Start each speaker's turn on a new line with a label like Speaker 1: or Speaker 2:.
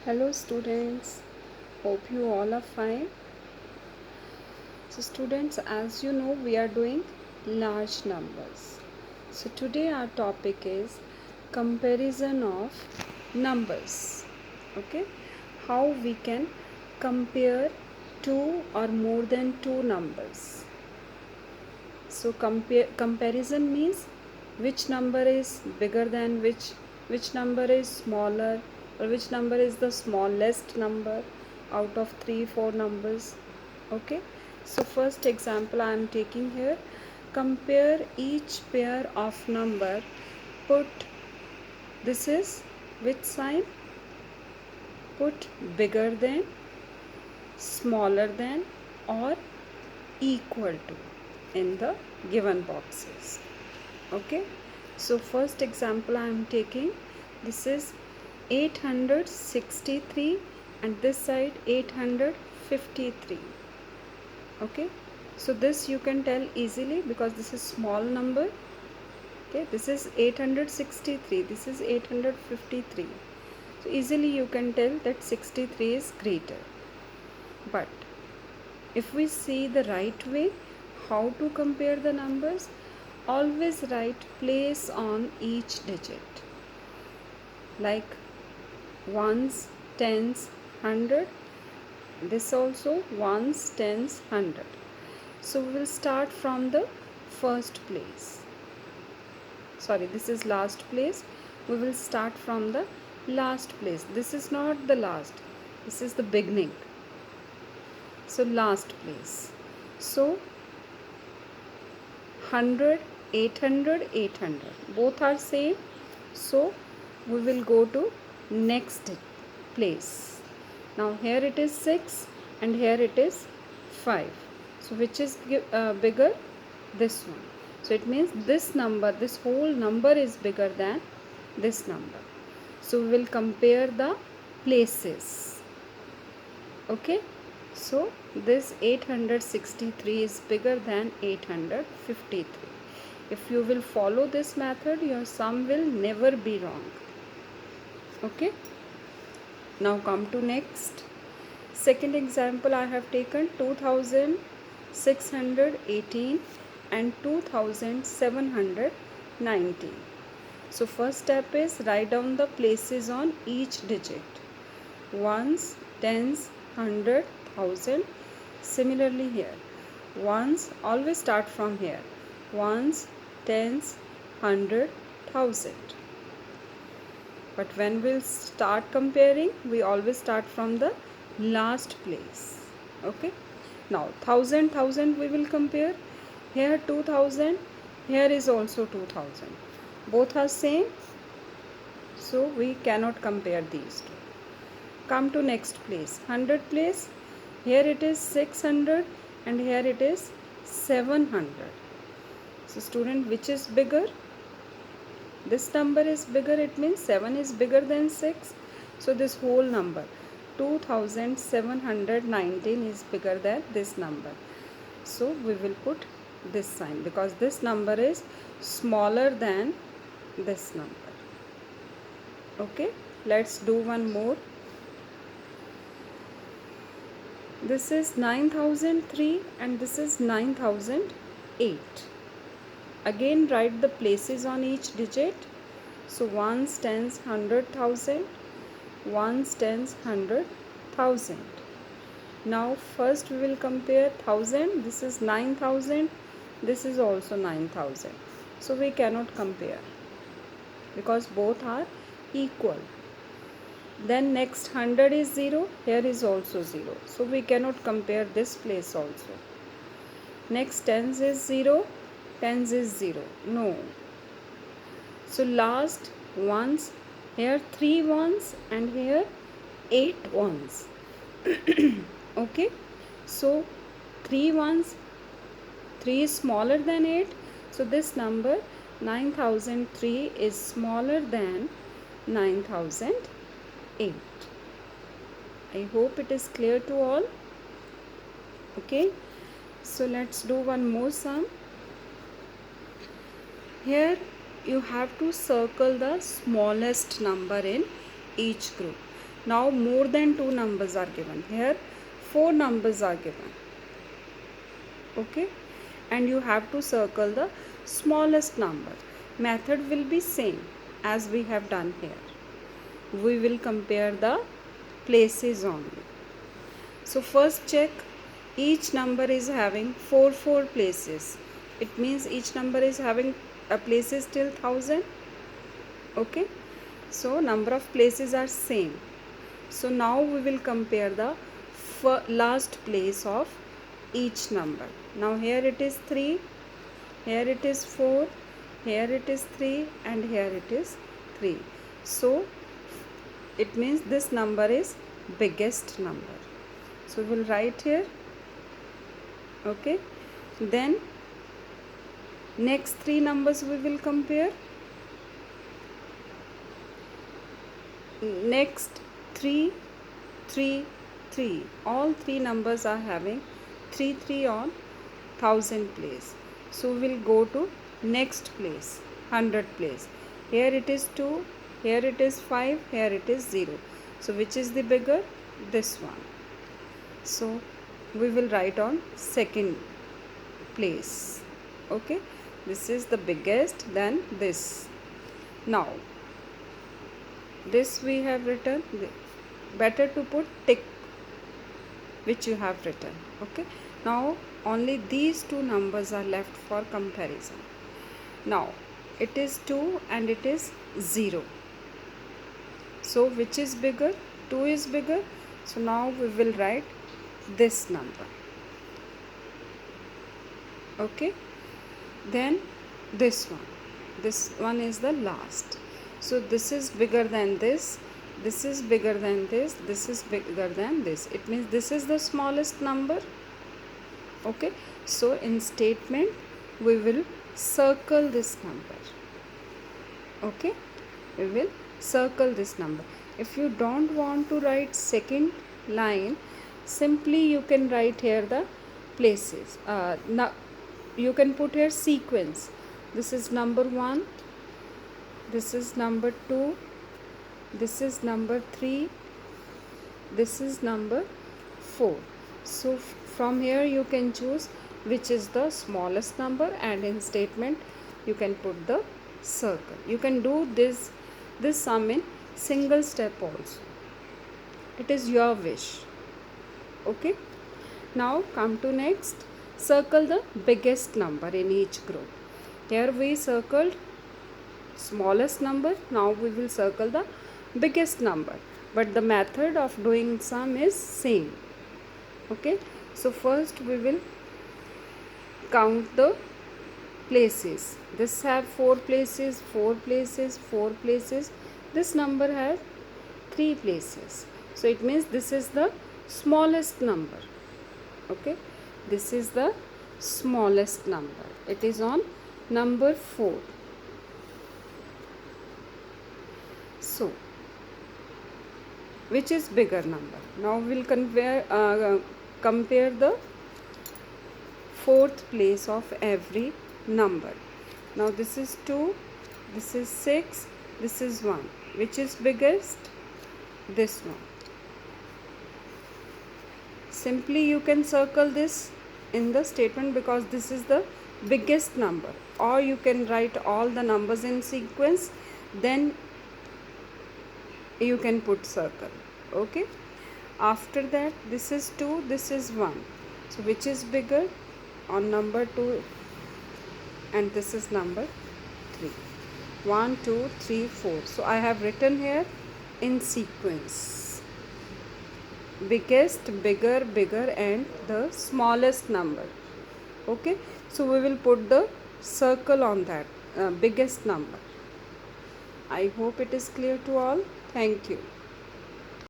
Speaker 1: Hello students, hope you all are fine. So students, as you know, we are doing large numbers. So today our topic is comparison of numbers. Okay, how we can compare two or more than two numbers. So comparison means which number is bigger than which number is smaller, or which number is the smallest number out of 3 4 numbers. Okay, so first example I am taking here. Compare each pair of number. Put, this is which sign? Put bigger than, smaller than, or equal to in the given boxes. Okay, so first example I am taking, this is 863 and this side 853. Okay, so this you can tell easily because this is small number. Okay, this is 863, this is 853, so easily you can tell that 63 is greater. But if we see the right way how to compare the numbers, always write place on each digit, like ones, tens, 100. This also ones, tens, 100. So we will start from the first place. Sorry, this is last place. We will start from the last place. This is not the last, this is the beginning. So last place. So 100, 800, 800, both are same. So we will go to next place. Now here it is 6 and here it is 5. So which is bigger? This one. So it means this number, this whole number is bigger than this number. So we will compare the places. Okay, so this 863 is bigger than 853. If you will follow this method, your sum will never be wrong. Okay, now come to next. Second example I have taken 2618 and 2719. So first step is write down the places on each digit. Ones, tens, 100, 1000. Similarly here, ones always start from here. Ones, tens, 100, 1000. But when we'll start comparing, we always start from the last place. Okay, now 1000 we will compare. Here 2000, here is also 2000, both are same, so we cannot compare these two. Come to next place, 100 place. Here it is 600 and here it is 700. So student, which is bigger? This number is bigger, it means 7 is bigger than 6. So this whole number 2719 is bigger than this number. So we will put this sign because this number is smaller than this number. Okay, let's do one more. This is 9003 and this is 9008. Again write the places on each digit. So ones, tens, 100,000, ones, tens, 100,000. Now first we will compare 1000. This is 9000, this is also 9000. So we cannot compare because both are equal. Then next 100 is 0, here is also 0. So we cannot compare this place also. Next tens is 0, tens is 0. No. So last ones, here 3 ones and here 8 ones. Okay, so 3 ones, 3 is smaller than 8. So this number 9003 is smaller than 9008. I hope it is clear to all. Okay, so let's do one more sum. Here you have to circle the smallest number in each group. Now more than 2 numbers are given. Here 4 numbers are given. Okay, and you have to circle the smallest number. Method will be same as we have done here. We will compare the places only. So first check, each number is having 4 places. It means each number is having a places till 1000. Okay, so number of places are same. So now we will compare the last place of each number. Now here it is 3, here it is 4, here it is 3, and here it is 3. So it means this number is biggest number. So we will write here. Okay, then next 3 numbers we will compare. Next 3, 3, 3. All 3 numbers are having 3 on 1000 place. So we will go to next place, 100 place. Here it is 2, here it is 5, here it is 0. So which is the bigger? This one. So we will write on second place. Okay, this is the biggest, then this. Now this we have written. Better to put tick which you have written. Okay, now only these 2 numbers are left for comparison. Now it is 2 and it is 0. So which is bigger? 2 is bigger. So now we will write this number. Okay, then this one is the last. So this is bigger than this, this is bigger than this, this is bigger than this. It means this is the smallest number. Okay, so in statement we will circle this number. Okay, we will circle this number. If you don't want to write second line, simply you can write here the places. Now you can put here sequence. This is number 1, this is number 2, this is number 3, this is number 4. So from here you can choose which is the smallest number, and in statement you can put the circle. You can do this sum in single step also. It is your wish. Okay, now come to next. Circle the biggest number in each group. Here we circled smallest number. Now we will circle the biggest number, but the method of doing sum is same. Okay, so first we will count the places. This have 4 places, 4 places, 4 places. This number has 3 places. So it means this is the smallest number. Okay, this is the smallest number. It is on number 4. So which is bigger number? Now we will compare the 4th place of every number. Now this is 2, this is 6, this is 1. Which is biggest? This one. Simply you can circle this in the statement because this is the biggest number, or you can write all the numbers in sequence, then you can put circle. Okay, after that this is 2, this is 1. So which is bigger? On number 2, and this is number 3. 1, 2, 3, 4. So I have written here in sequence: biggest, bigger, bigger, and the smallest number. Okay, so we will put the circle on that biggest number. I hope it is clear to all. Thank you.